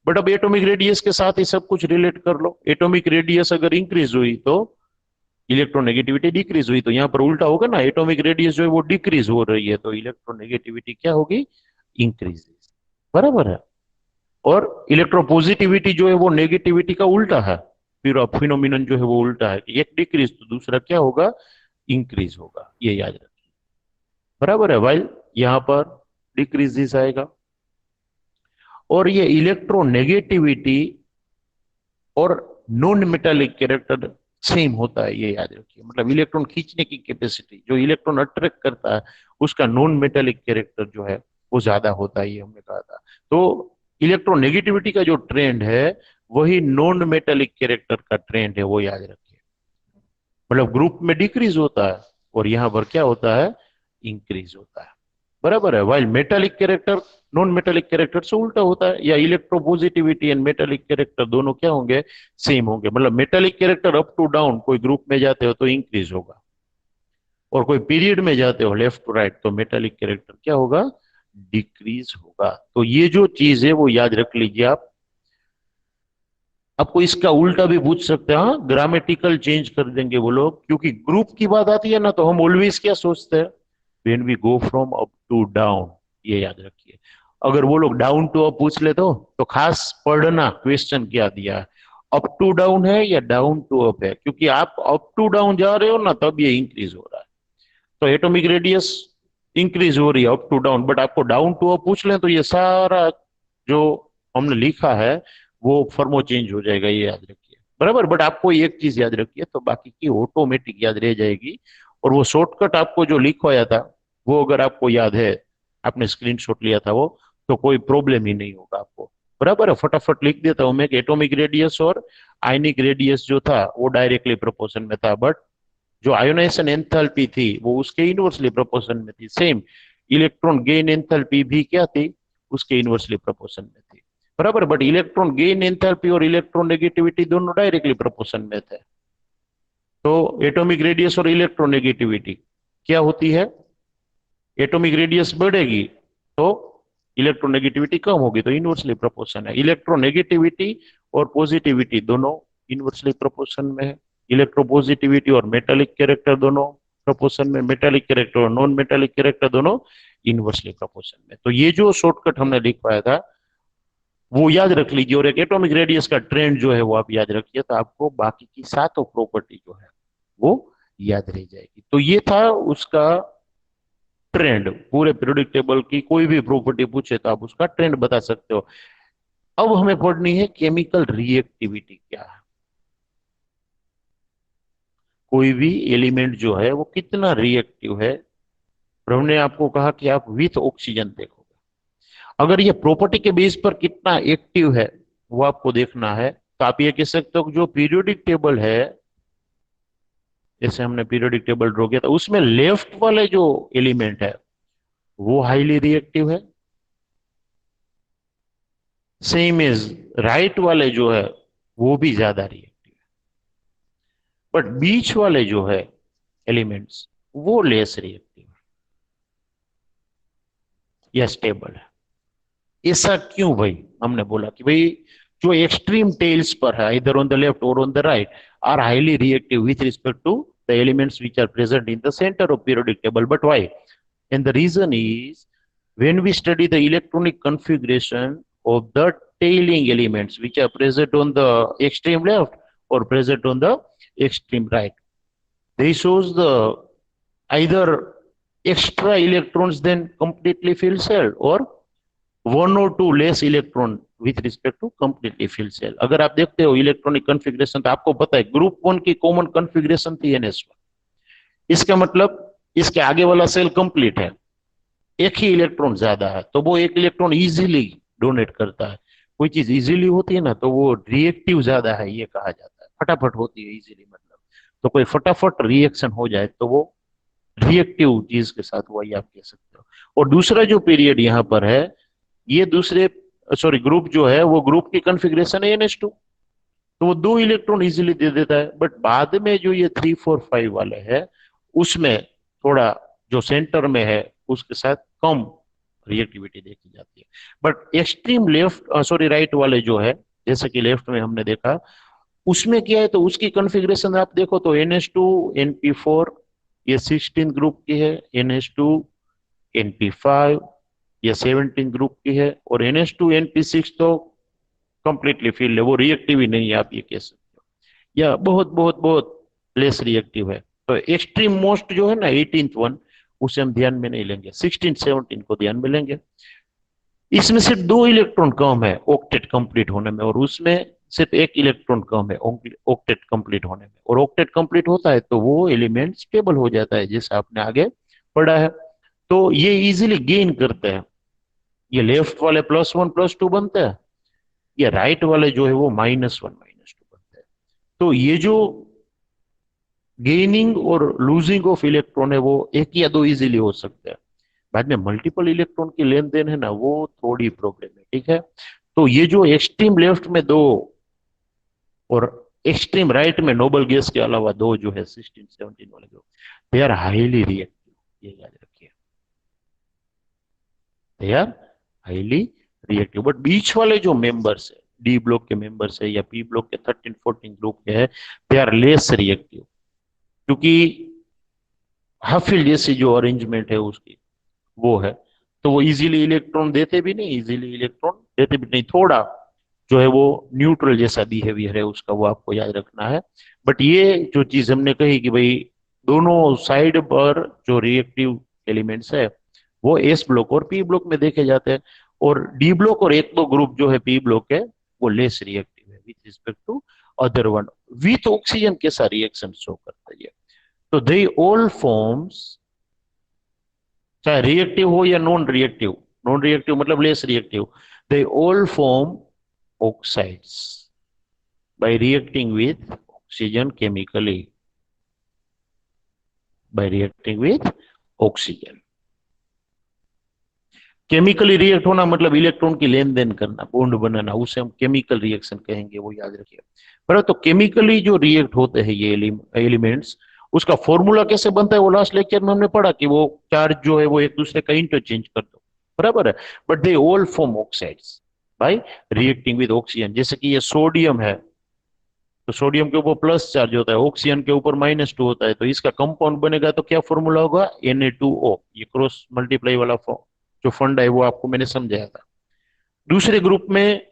बट अब एटॉमिक रेडियस के साथ ही सब कुछ रिलेट कर लो। एटॉमिक रेडियस अगर इंक्रीज हुई तो इलेक्ट्रोनेगेटिविटी डिक्रीज हुई, तो यहाँ पर उल्टा होगा ना, एटॉमिक रेडियस जो है वो डिक्रीज हो रही है तो इलेक्ट्रोनेगेटिविटी क्या होगी? इंक्रीज। बराबर है। और इलेक्ट्रोपॉजिटिविटी जो है वो नेगेटिविटी का उल्टा है, फिर फिनोमिनन जो है वो उल्टा है कि एक डिक्रीज तो दूसरा क्या होगा? इंक्रीज होगा, ये याद रखिए। बराबर है। वाइल यहां पर डिक्रीज आएगा। और ये इलेक्ट्रोनेगेटिविटी और नॉन मेटालिक कैरेक्टर सेम होता है, ये याद रखिए। मतलब इलेक्ट्रॉन खींचने की कैपेसिटी, जो इलेक्ट्रॉन अट्रैक्ट करता है, उसका नॉन मेटालिक कैरेक्टर जो है वो ज्यादा होता है, ये हमने कहा था। तो इलेक्ट्रोनेगेटिविटी का जो ट्रेंड है वही नॉन मेटालिक कैरेक्टर का ट्रेंड है, वो याद रखिए। मतलब ग्रुप में डिक्रीज होता है और यहां पर क्या होता है? इंक्रीज होता है। बराबर है। While metallic character non metallic character से उल्टा होता है, या इलेक्ट्रोपॉजिटिविटी एंड मेटालिक कैरेक्टर दोनों क्या होंगे? सेम होंगे। मतलब metallic character up to down कोई ग्रुप में जाते हो तो इंक्रीज होगा, और कोई पीरियड में जाते हो लेफ्ट टू राइट तो मेटालिक कैरेक्टर क्या होगा? डिक्रीज होगा। तो ये जो चीज है वो याद रख लीजिए आप। आपको इसका उल्टा भी पूछ सकते हैं, हाँ, ग्रामेटिकल चेंज कर देंगे वो लोग, क्योंकि ग्रुप की बात आती है ना तो हम ऑलवेज क्या सोचते हैं? When we go from up to down, ये याद रखिए। अगर वो लोग डाउन टू अप पूछ ले तो खास पढ़ना क्वेश्चन क्या दिया है, अप टू डाउन है या डाउन टू अप है, क्योंकि आप अप टू डाउन जा रहे हो ना तब ये इंक्रीज हो रहा है। तो एटॉमिक रेडियस इंक्रीज हो रही है अप टू डाउन, बट आपको डाउन टू अप पूछ लें तो ये सारा जो हमने लिखा है वो फॉर्मो चेंज हो जाएगा, ये याद रखिए। बराबर। बट आपको एक चीज याद रखिए, तो बाकी की ऑटोमेटिक याद रह जाएगी। और वो शॉर्टकट आपको जो लिखवाया था वो अगर आपको याद है, आपने स्क्रीनशॉट लिया था वो, तो कोई प्रॉब्लम ही नहीं होगा आपको। बराबर है। फटाफट लिख देता हूं मैं कि एटॉमिक रेडियस और आयनिक रेडियस जो था वो डायरेक्टली प्रोपोर्शन में था, बट जो आयोनाइजेशन एंथैल्पी थी वो उसके इनवर्सली प्रोपोर्शन में थी। सेम इलेक्ट्रॉन गेन एंथैल्पी भी क्या थी? उसके इनवर्सली प्रोपोर्शन में थी। बराबर। बट इलेक्ट्रॉन गेन एंथैल्पी और इलेक्ट्रॉन नेगेटिविटी दोनों डायरेक्टली प्रोपोर्शन में थे। तो एटॉमिक रेडियस और इलेक्ट्रोनेगेटिविटी क्या होती है? एटॉमिक रेडियस बढ़ेगी तो इलेक्ट्रोनेगेटिविटी कम होगी, तो इनवर्सली प्रोपोर्शन है। इलेक्ट्रोनेगेटिविटी और पॉजिटिविटी दोनों इनवर्सली प्रोपोर्शन में है। इलेक्ट्रोपॉजिटिविटी और मेटालिक कैरेक्टर दोनों प्रोपोर्शन में, मेटालिक कैरेक्टर और नॉन मेटालिक कैरेक्टर दोनों इनवर्सली प्रोपोर्शन में। तो ये जो शॉर्टकट हमने लिखवाया था वो याद रख लीजिए, और एक एटॉमिक रेडियस का ट्रेंड जो है वो आप याद रखिए, तो आपको बाकी की सातों प्रॉपर्टी जो है वो याद रह जाएगी। तो ये था उसका ट्रेंड। पूरे पीरियोडिक टेबल की कोई भी प्रॉपर्टी पूछे तो आप उसका ट्रेंड बता सकते हो। अब हमें पढ़नी है केमिकल रिएक्टिविटी क्या है। कोई भी एलिमेंट जो है वो कितना रिएक्टिव है। और हमने आपको कहा कि आप विथ ऑक्सीजन देखोगे, अगर ये प्रॉपर्टी के बेस पर कितना एक्टिव है वो आपको देखना है। तो आप ये कह सकते हो कि जो पीरियोडिक टेबल है, जैसे हमने पीरियोडिक टेबल ड्रॉ किया था, उसमें लेफ्ट वाले जो एलिमेंट है वो हाईली रिएक्टिव है, सेम एज राइट वाले जो है वो भी ज्यादा रिएक्टिव है। बट बीच वाले जो है एलिमेंट्स वो लेस रिएक्टिव है या स्टेबल है। ऐसा क्यों भाई? हमने बोला कि भाई जो एक्सट्रीम टेल्स पर है, इधर ऑन द लेफ्ट और on the right, are highly reactive with respect to the elements which are present in the center of periodic table. But why? And the reason is, when we study the electronic configuration of the tailing elements which are present on the extreme left or present on the extreme right, they shows the either extra electrons than completely filled cell or one और two less electron with respect to completely filled cell. अगर आप देखते हो electronic configuration तो आपको पता है group one की कॉमन कॉन्फ़िगरेशन थी NS1। इसका मतलब इसके आगे वाला सेल कंप्लीट है, एक ही इलेक्ट्रॉन ज्यादा है तो वो एक इलेक्ट्रॉन इजीली डोनेट करता है। कोई चीज इजीली होती है ना तो वो रिएक्टिव ज्यादा है ये कहा जाता है, फटाफट होती है इजीली मतलब। तो कोई फटाफट रिएक्शन हो जाए तो वो रिएक्टिव चीज के साथ वही आप कह सकते हो। और दूसरा जो पीरियड यहाँ पर है, ये दूसरे सॉरी ग्रुप जो है वो ग्रुप की कॉन्फ़िगरेशन है NH2, तो वो 2 इलेक्ट्रॉन इजीली दे देता है। बट बाद में जो ये 3 4 5 वाले है उसमें थोड़ा जो सेंटर में है उसके साथ कम रिएक्टिविटी देखी जाती है। But extreme left sorry right वाले जो है, जैसे कि लेफ्ट में हमने देखा, उसमें क्या है तो उसकी कॉन्फ़िगरेशन आप देखो तो NH2 NP4 ये 16 ग्रुप की है, NH2 NP5 ये 17 ग्रुप की है, और NH2 NP6 तो कंप्लीटली फील्ड है, वो रिएक्टिव ही नहीं है आप ये कह सकते हो, या बहुत बहुत बहुत लेस रिएक्टिव है। तो एक्सट्रीम मोस्ट जो है ना 18th वन, उसे हम ध्यान में नहीं लेंगे, 16 17 को ध्यान में लेंगे। इसमें सिर्फ 2 इलेक्ट्रॉन कम है ऑक्टेट कंप्लीट होने में, और उसमें सिर्फ 1 इलेक्ट्रॉन कम है ऑक्टेट कंप्लीट होने में। और ऑक्टेट कंप्लीट होता है तो वो एलिमेंट स्टेबल हो जाता है, जैसा आपने आगे पढ़ा है। तो ये इजीली गेन करते हैं, ये लेफ्ट वाले +1 +2 बनते हैं, ये राइट वाले जो है वो -1 -2 बनते हैं। तो ये जो गेनिंग और लूजिंग ऑफ इलेक्ट्रॉन है वो 1 या 2 इजीली हो सकते हैं, बाद में मल्टीपल इलेक्ट्रॉन की लेन देन है ना वो थोड़ी प्रॉब्लमेटिक है। तो ये जो एक्सट्रीम लेफ्ट में 2 और एक्सट्रीम राइट में नोबल गैस के अलावा 2 जो है 16 17 वाले group, they are highly reactive, ये याद रखिए, they are highly reactive. But बीच वाले जो मेंबर्स है, डी ब्लॉक के मेंबर्स है या पी ब्लॉक के 13 14 ग्रुप के है, दे आर लेस रिएक्टिव, क्योंकि हाफिल जैसी जो अरेंजमेंट है उसकी वो है, तो वो इजीली इलेक्ट्रॉन देते भी नहीं, इजीली इलेक्ट्रॉन देते भी नहीं, थोड़ा जो है वो न्यूट्रल जैसा बिहेवियर है उसका, वो आपको याद रखना है। बट ये जो चीज हमने कही कि भाई दोनों साइड पर जो रिएक्टिव एलिमेंट्स है वो एस ब्लॉक और पी ब्लॉक में देखे जाते हैं, और डी ब्लॉक और 1 2 ग्रुप जो है पी ब्लॉक है वो लेस रिएक्टिव है with respect to other one. With oxygen कैसा रिएक्शन शो करता है, तो दे ऑल फॉर्म्स, चाहे रिएक्टिव हो या नॉन रिएक्टिव, नॉन रिएक्टिव मतलब less reactive, they all form oxides by reacting with oxygen chemically, by reacting with oxygen। Chemically react होना मतलब इलेक्ट्रॉन की लेन देन करना, बॉन्ड बनाना, उसे हम केमिकल रिएक्शन कहेंगे, वो याद रखिए। पर तो केमिकली जो रिएक्ट होते हैं ये एलिमेंट्स, उसका फॉर्मूला कैसे बनता है वो लास्ट लेक्चर में हमने पढ़ा कि वो चार्ज जो है वो एक दूसरे का इंटरचेंज कर दो, बराबर है। But they all form oxides bye reacting with oxygen. जैसे कि ये सोडियम है तो सोडियम के ऊपर प्लस चार्ज होता है, ऑक्सीजन के ऊपर -2 होता है, तो इसका कंपाउंड बनेगा तो क्या फॉर्मूला होगा, Na2O। ये क्रॉस मल्टीप्लाई वाला जो फंडा है वो आपको मैंने समझाया था। दूसरे ग्रुप में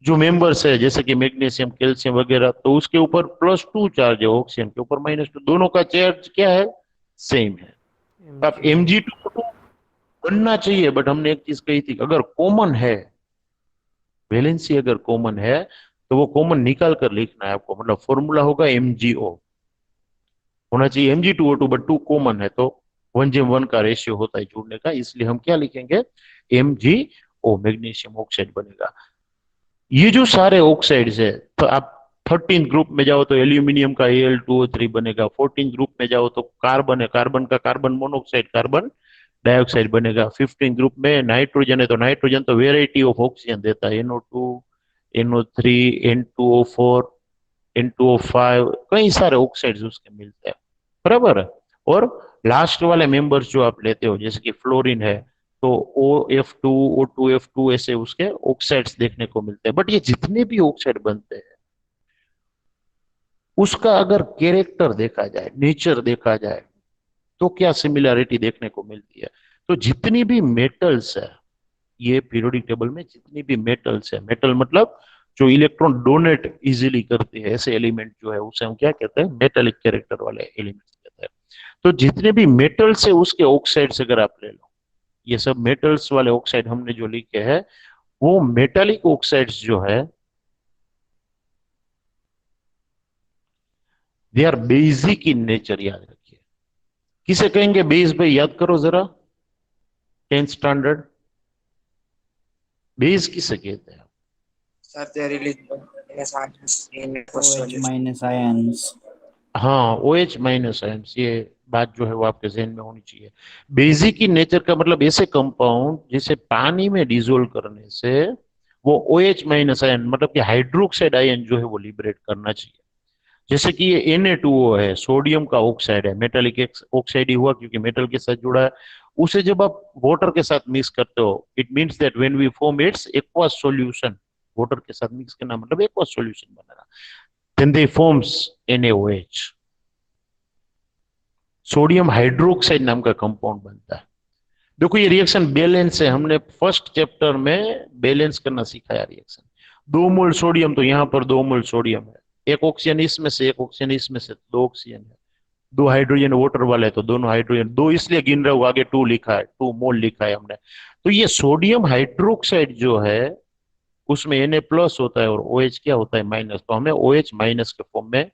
जो मेंबर्स है जैसे कि मैग्नीशियम कैल्शियम वगैरह, तो उसके ऊपर +2 चार्ज है, ऑक्सीजन के ऊपर -2, दोनों का चार्ज क्या है, सेम है। तो आप Mg2 बनना चाहिए, बट हमने एक चीज कही थी, अगर कॉमन है वैलेंसी, अगर कॉमन है तो वो कॉमन निकाल कर लिखना है आपको, मतलब फॉर्मूला होगा MgO होना चाहिए, Mg2O2, बट 2 कॉमन है तो 1:1 का रेशियो होता है जुड़ने का, इसलिए हम क्या लिखेंगे, MgO, मैग्नीशियम ऑक्साइड बनेगा। ये जो सारे ऑक्साइड्स है, तो आप 13 ग्रुप में जाओ तो एल्यूमिनियम का Al2O3 बनेगा, 14 ग्रुप में जाओ तो कार्बन है, कार्बन का कार्बन मोनोऑक्साइड कार्बन डाइऑक्साइड बनेगा, 15 ग्रुप में नाइट्रोजन है तो नाइट्रोजन तो वेराइटी ऑफ ऑक्सीजन देता है, NO2 NO3, N2O4, N2O5, कई सारे ऑक्साइड्स उसके मिलते हैं, बराबर है। और लास्ट वाले मेंबर्स जो आप लेते हो जैसे कि फ्लोरीन है, तो OF2, O2F2 ऐसे उसके ऑक्साइड्स देखने को मिलते हैं। बट ये जितने भी ऑक्साइड बनते हैं उसका अगर कैरेक्टर देखा जाए, नेचर देखा जाए, तो क्या सिमिलैरिटी देखने को मिलती है। तो जितनी भी मेटल्स है, ये पीरियोडिक टेबल में जितनी भी मेटल्स है, मेटल मतलब जो इलेक्ट्रॉन डोनेट इजीली करते हैं, ऐसे एलिमेंट जो है उसे हम क्या कहते हैं, मेटेलिक कैरेक्टर वाले एलिमेंट्स कहते हैं। तो जितने भी मेटल्स है उसके ऑक्साइड्स अगर आप ले लो, ये सब मेटल्स वाले ऑक्साइड हमने जो लिखे हैं, वो मेटालिक ऑक्साइड्स जो है they are basic in nature, याद रखिए। किसे कहेंगे बेस भाई, याद करो जरा, 10th स्टैंडर्ड, बेस किसे कहते हैं। Sir, they release minus ions in aqueous OH solution. minus ions. हाँ, OH माइनस आयंस, ये बात जो है वो आपके जहन में होनी चाहिए। बेसिक इन नेचर का मतलब ऐसे कंपाउंड जिसे पानी में डिसोल्व करने से वो OH माइनस आयन मतलब कि हाइड्रोक्साइड आयन जो है वो लिबरेट करना चाहिए। जैसे कि ये Na2O है, सोडियम का ऑक्साइड है, मेटालिक ऑक्साइड ही हुआ क्योंकि मेटल के साथ जुड़ा है। उसे जब आप वाटर के साथ मिक्स करते हो, it means that when we form its aqueous solution, water के साथ मिक्स करना मतलब एक्वस सॉल्यूशन बनाना, then they forms NaOH, sodium hydroxide नाम का कंपाउंड बनता है। देखो ये रिएक्शन बैलेंस है, हमने फर्स्ट चैप्टर में बैलेंस करना सिखाया रिएक्शन। 2 मोल सोडियम, तो यहाँ पर 2 मोल सोडियम है, एक ऑक्सीजन इसमें से, एक ऑक्सीजन इसमें से, 2 ऑक्सीजन है। 2 हाइड्रोजन वाटर वाले, तो दोनों हाइड्रोजन, दो इसलिए गिन रहे हो, आगे 2 लिखा है, 2 मोल लिखा है हमने। तो ये सोडियम हाइड्रोक्साइड जो है उसमें Na+ होता है और OH क्या होता है, माइनस, तो हमें OH माइनस के फॉर्म में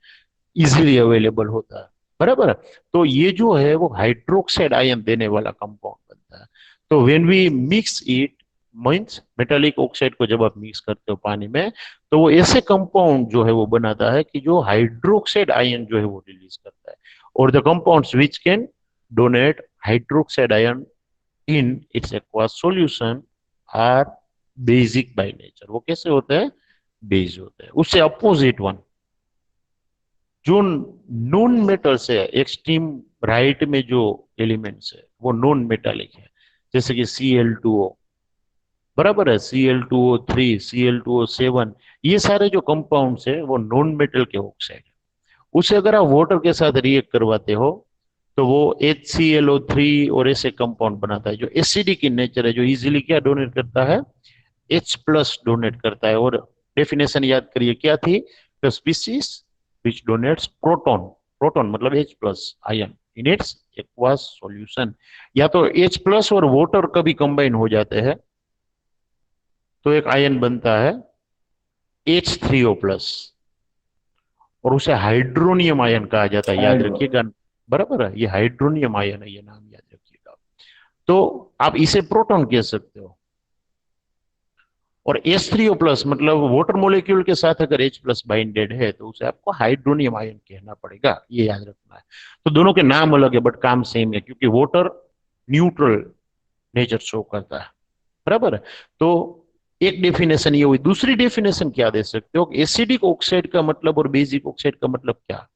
इजीली अवेलेबल होता है, बराबर है। तो ये जो है वो हाइड्रोक्साइड आयन देने वाला कंपाउंड बनता है। तो when we mix it, means metallic oxide को जब आप मिक्स करते हो पानी में, तो वो ऐसे कंपाउंड जो है वो बनाता है कि जो हाइड्रोक्साइड आयन जो है वो रिलीज करता है। और the compounds which can donate hydroxide ion in its aqueous solution are basic by nature. वो कैसे होते हैं, बेस होते हैं। उससे अपोजिट वन जो नॉन मेटल्स है, एक्सट्रीम राइट में जो एलिमेंट्स है वो नॉन मेटालिक है, जैसे कि Cl2O, बराबर है, Cl2O3, Cl2O7, ये सारे जो कंपाउंड्स है वो नॉन मेटल के ऑक्साइड है। उसे अगर आप वाटर के साथ रिएक्ट करवाते हो तो वो HClO3 और ऐसे कंपाउंड बनाता है जो एसिडिक इन नेचर है, जो इजीली क्या डोनेट करता है, H+ डोनेट करता है। और डेफिनेशन याद करिए क्या थी, the species which donates proton, proton मतलब H+ ion in its aqueous solution. या तो H+ और वाटर कभी कंबाइन हो जाते हैं तो एक आयन बनता है H3O+, और उसे हाइड्रोनियम आयन कहा जाता है, याद रखिएगा, बराबर है, ये हाइड्रोनियम आयन है, ये नाम याद रखिएगा। तो आप इसे प्रोटॉन कह सकते हो। और H3O+ मतलब वाटर मोलिक्यूल के साथ अगर H+ बाइंडेड है तो उसे आपको हाइड्रोनियम आयन कहना पड़ेगा, ये याद रखना है। तो दोनों के नाम अलग है बट काम सेम है, क्योंकि वाटर न्यूट्रल नेचर शो करता है, बराबर है। तो एक डेफिनेशन ये हुई। दूसरी डेफिनेशन क्या दे सकते हो, एसिडिक ऑक्साइड का मतलब और बेसिक ऑक्साइड का मतलब क्या।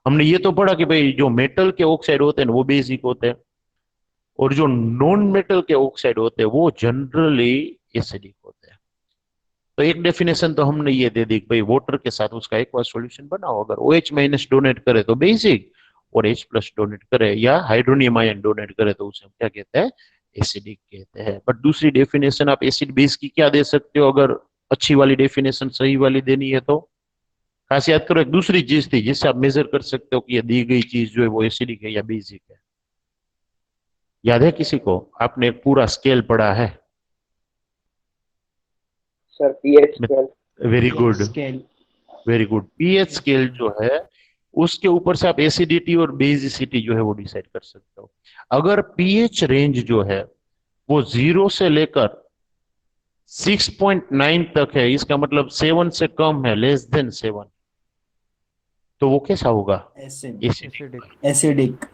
हमने ये तो पढ़ा कि भाई जो मेटल के ऑक्साइड होते हैं वो बेसिक होते हैं, और जो नॉन मेटल के ऑक्साइड होते हैं वो जनरली एसिडिक होते हैं। तो एक डेफिनेशन तो हमने ये दे दी कि भाई वाटर के साथ उसका एक बार सॉल्यूशन बनाओ, अगर OH- डोनेट करे तो बेसिक, और H+ डोनेट करे या हाइड्रोनियम आयन डोनेट करे तो उसे हम क्या कहते हैं, एसिडिक कहते हैं। बट दूसरी डेफिनेशन आप एसिड बेस की क्या दे सकते हो, अगर अच्छी वाली डेफिनेशन सही वाली देनी है तो। खास याद करो, एक दूसरी चीज थी जिससे आप मेजर कर सकते हो कि ये दी गई चीज जो है वो एसिडिक है या बेसिक है। याद है किसी को, आपने एक पूरा स्केल पढ़ा है। Sir, pH scale. Very good, Scale. Very good. PH scale जो है उसके ऊपर से आप एसिडिटी और बेसिसिटी जो है वो डिसाइड कर सकते हो। अगर पीएच रेंज जो है वो 0 से लेकर 6.9 तक है, इसका मतलब 7 से कम है, <7, तो वो कैसा होगा, Acid. Acidic, Acidic.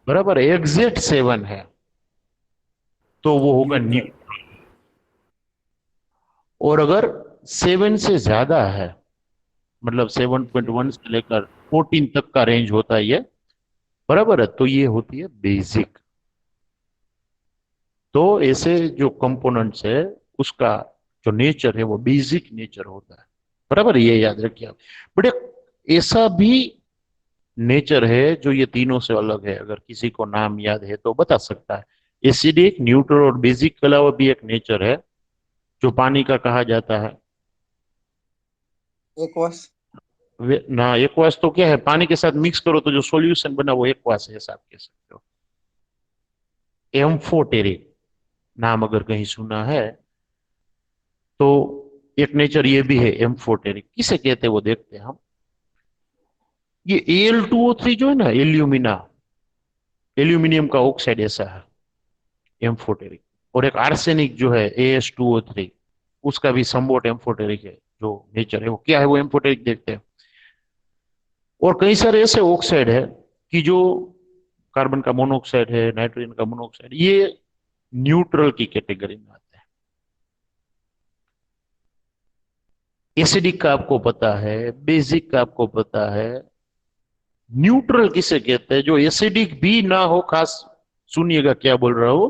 बराबर। एग्जैक्ट 7 है तो वो होगा Neutral. न्यूट्रल। और अगर 7 से ज्यादा है, मतलब 7.1 से लेकर 14 तक का रेंज होता है ये, बराबर है, तो ये होती है बेसिक। तो ऐसे जो कंपोनेंट्स है उसका जो नेचर है वो बेसिक नेचर होता है, बराबर है, ये याद रखिए आप। बट एक ऐसा भी नेचर है जो ये तीनों से अलग है, अगर किसी को नाम याद है तो बता सकता है। एसिडिक, न्यूट्रल और बेसिक के अलावा भी एक नेचर है जो पानी का कहा जाता है। एक्वस। ना, एक्वास तो क्या है, पानी के साथ मिक्स करो तो जो सॉल्यूशन बना वो एक्वास है, ऐसा आप कह सकते हो। एम्फोटेरिक नाम अगर कहीं सुना है तो एक नेचर ये भी है एम्फोटेरिक, किसे कहते हैं वो देखते हैं हम। ये Al2O3 जो है ना, एल्यूमिना, एल्यूमिनियम का ऑक्साइड ऐसा है एम्फोटेरिक। और एक आर्सेनिक जो है AS2O3, उसका भी समवॉट एम्फोटेरिक है, जो नेचर है वो क्या है, वो एम्फोटेरिक देखते हैं। और कई सारे ऐसे ऑक्साइड है कि जो कार्बन का मोनोऑक्साइड है, नाइट्रोजन का मोनोऑक्साइड, ये न्यूट्रल की कैटेगरी में आते हैं। एसिडिक का आपको पता है, बेसिक का आपको पता है, न्यूट्रल किसे कहते हैं, जो एसिडिक भी ना हो, खास सुनिएगा क्या बोल रहा हूं।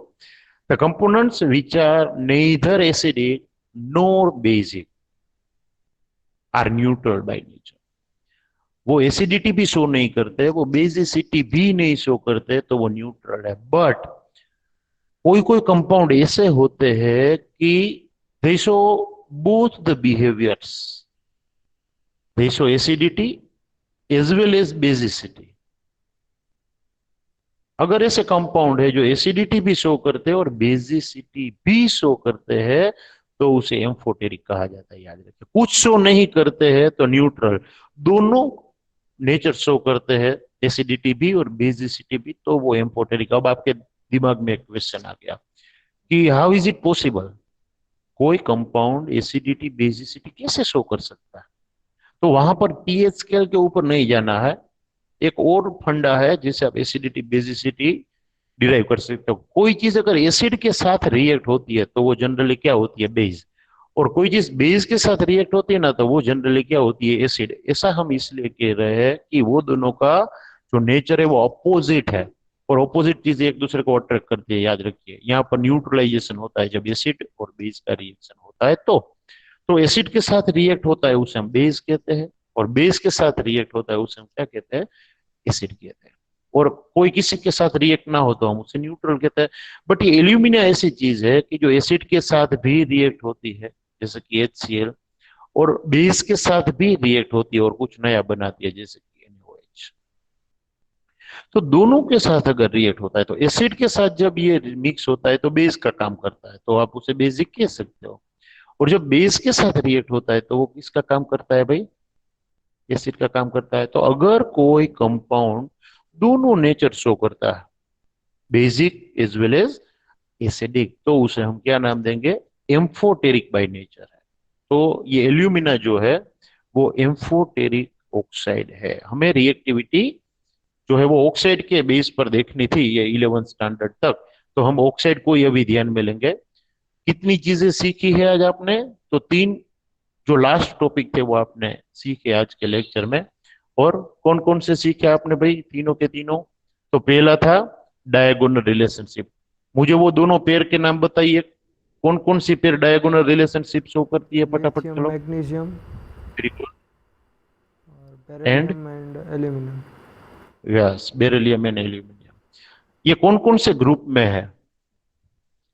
The components which are neither acidic nor basic are neutral by nature. वो एसिडिटी भी शो नहीं करते, वो बेसिसिटी भी नहीं शो करते, तो वो न्यूट्रल है। बट कोई कोई कंपाउंड ऐसे होते हैं कि they show both the behaviours, they show acidity as well as basicity. अगर ऐसे कंपाउंड है जो एसिडिटी भी शो करते हैं और बेसिसिटी भी शो करते हैं तो उसे एम्फोटेरिक कहा जाता है, याद रखिए। कुछ शो नहीं करते हैं तो न्यूट्रल। दोनों नेचर शो करते हैं, एसिडिटी भी और बेसिसिटी भी, तो वो एम्फोटेरिक। अब आपके दिमाग में एक क्वेश्चन आ गया कि हाउ इज इट पॉसिबल, कोई कंपाउंड एसिडिटी बेसिसिटी कैसे शो कर सकता है। तो वहां पर पीएच स्केल के ऊपर नहीं जाना है, एक और फंडा है जिससे आप एसिडिटी बेसिसिटी डिराइव कर सकते हो। कोई चीज अगर एसिड के साथ रिएक्ट होती है तो वो जनरली क्या होती है, बेस। और कोई चीज बेस के साथ रिएक्ट होती है ना, तो वो जनरली क्या होती है, एसिड। ऐसा हम इसलिए कह रहे हैं कि वो दोनों का जो नेचर है वो अपोजिट है, और अपोजिट चीज एक दूसरे को अट्रैक्ट करती है, याद रखिए। यहाँ पर न्यूट्रलाइजेशन होता है जब एसिड और बेस का रिएक्शन होता है। तो एसिड के साथ रिएक्ट होता है उसे हम बेस कहते हैं, और बेस के साथ रिएक्ट होता है उसे हम क्या कहते हैं, एसिड कहते हैं। और कोई किसी के साथ रिएक्ट ना हो तो हम उसे न्यूट्रल कहते हैं। बट ये एल्यूमिना ऐसी चीज है कि जो एसिड के साथ भी रिएक्ट होती है, जैसे कि HCl, और बेस के साथ भी रिएक्ट होती है और कुछ नया बनाती है, जैसे कि NaOH। तो दोनों के साथ अगर रिएक्ट होता है तो एसिड के साथ जब ये मिक्स होता है तो बेस का काम करता है, तो आप उसे बेसिक कह सकते हो। और जब बेस के साथ रिएक्ट होता है तो वो किसका काम करता है भाई, एसिड का काम करता है। तो अगर कोई कंपाउंड दोनों नेचर शो करता है, basic as well as acidic, तो उसे हम क्या नाम देंगे, एम्फोटेरिक बाय नेचर है। तो ये एल्यूमिना जो है वो एम्फोटेरिक ऑक्साइड है। हमें रिएक्टिविटी जो है वो ऑक्साइड के बेस पर देखनी थी ये 11th स्टैंडर्ड तक, तो हम ऑक्साइड को ही अभी ध्यान में लेंगे। कितनी चीजें सीखी है आज आपने, तो 3 जो लास्ट टॉपिक थे वो आपने सीखे आज के लेक्चर में। और कौन कौन से सीखे आपने भाई, तीनों के तीनों। तो पहला था डायगोनल रिलेशनशिप। मुझे वो दोनों पेयर के नाम बताइए, कौन कौन सी पेयर डायगोनल रिलेशनशिप शो करती है, फटाफट लिथियम चलो। मैग्नीशियम बिल्कुल। और and beryllium and aluminium. Yes, beryllium and aluminium. ये कौन कौन से ग्रुप में है,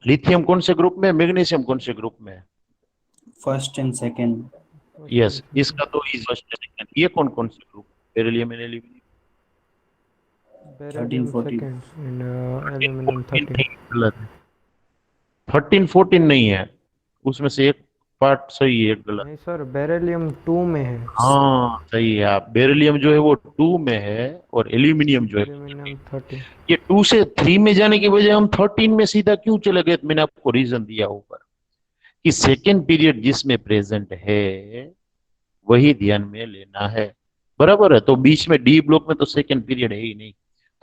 लिथियम कौन से ग्रुप में है, मैग्नीशियम कौन से ग्रुप में है। First and second. यस, इसका तो इज फर्स्ट सेकंड। ये कौन कौन से group, beryllium and aluminium. Beryllium 13-14। Second and aluminium 13। गलत है, 13-14 नहीं है, उसमें से एक पार्ट सही है, एक गलत। नहीं सर, बेरिलियम 2 में है, हाँ सही है, आप बेरिलियम जो है वो 2 में है, और एल्यूमिनियम जो है, एल्यूमिनियम 13। ये 2 से 3 में जाने की बजाय हम 13 में सीधा क्यों चले गए, तो मैंने आपको रीजन दिया ऊपर कि सेकेंड पीरियड जिसमें प्रेजेंट है वही ध्यान में लेना है, बराबर है। तो बीच में डी ब्लॉक में तो सेकेंड पीरियड है ही नहीं,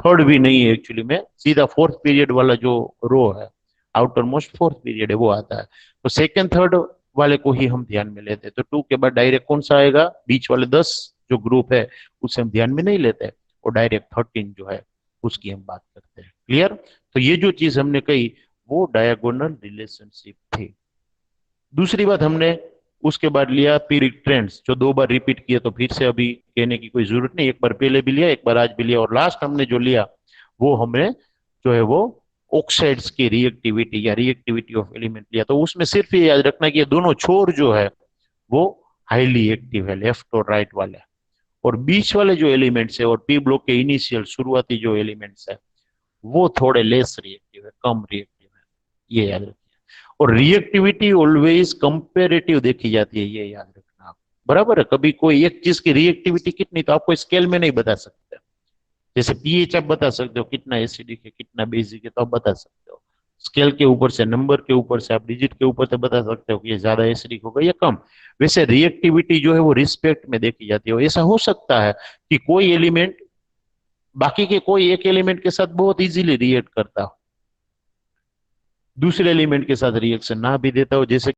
थर्ड भी नहीं है एक्चुअली में, सीधा फोर्थ पीरियड वाला जो रो है, आउटर मोस्ट फोर्थ पीरियड है वो आता है। तो सेकेंड थर्ड वाले को ही हम ध्यान में लेते हैं। तो 2 के बाद डायरेक्ट कौन सा आएगा, बीच वाले 10 जो ग्रुप है उसे हम ध्यान में नहीं लेते, और डायरेक्ट 13 जो है उसकी हम बात करते हैं। क्लियर? तो ये जो चीज हमने कही वो डायगोनल रिलेशनशिप थी। दूसरी बात हमने उसके बाद लिया पीरियड ट्रेंड्स, जो 2 बार रिपीट किए, तो फिर से अभी कहने की कोई जरूरत नहीं, एक बार पहले भी लिया, एक बार आज भी लिया, और लास्ट हमने जो लिया वो हमने जो है वो ऑक्साइड्स की रिएक्टिविटी या रिएक्टिविटी ऑफ एलिमेंट लिया। तो उसमें सिर्फ ये याद रखना कि ये दोनों छोर जो है वो हाईली एक्टिव है, लेफ्ट और राइट वाले, और बीच वाले जो एलिमेंट्स है और पी ब्लॉक के इनिशियल शुरुआती जो एलिमेंट्स है वो थोड़े लेस रिएक्टिव है, कम रिएक्टिव है, ये याद रखिए। और रिएक्टिविटी ऑलवेज कंपेरेटिव देखी जाती है, ये याद रखना आप, बराबर है। कभी कोई एक चीज की रिएक्टिविटी कितनी तो आपको स्केल में नहीं बता सकते, जैसे पीएच आप बता सकते हो कितना एसिडिक है कितना बेसिक है, तो आप बता सकते हो स्केल के ऊपर से, नंबर के ऊपर से, आप डिजिट के ऊपर से बता सकते हो कि ये ज्यादा एसिडिक होगा या कम। वैसे रिएक्टिविटी जो है वो रिस्पेक्ट में देखी जाती है। ऐसा हो सकता है कि कोई एलिमेंट बाकी के कोई एक एलिमेंट के साथ बहुत इजीली रिएक्ट करता हो, दूसरे एलिमेंट के साथ रिएक्शन ना भी देता हो, जैसे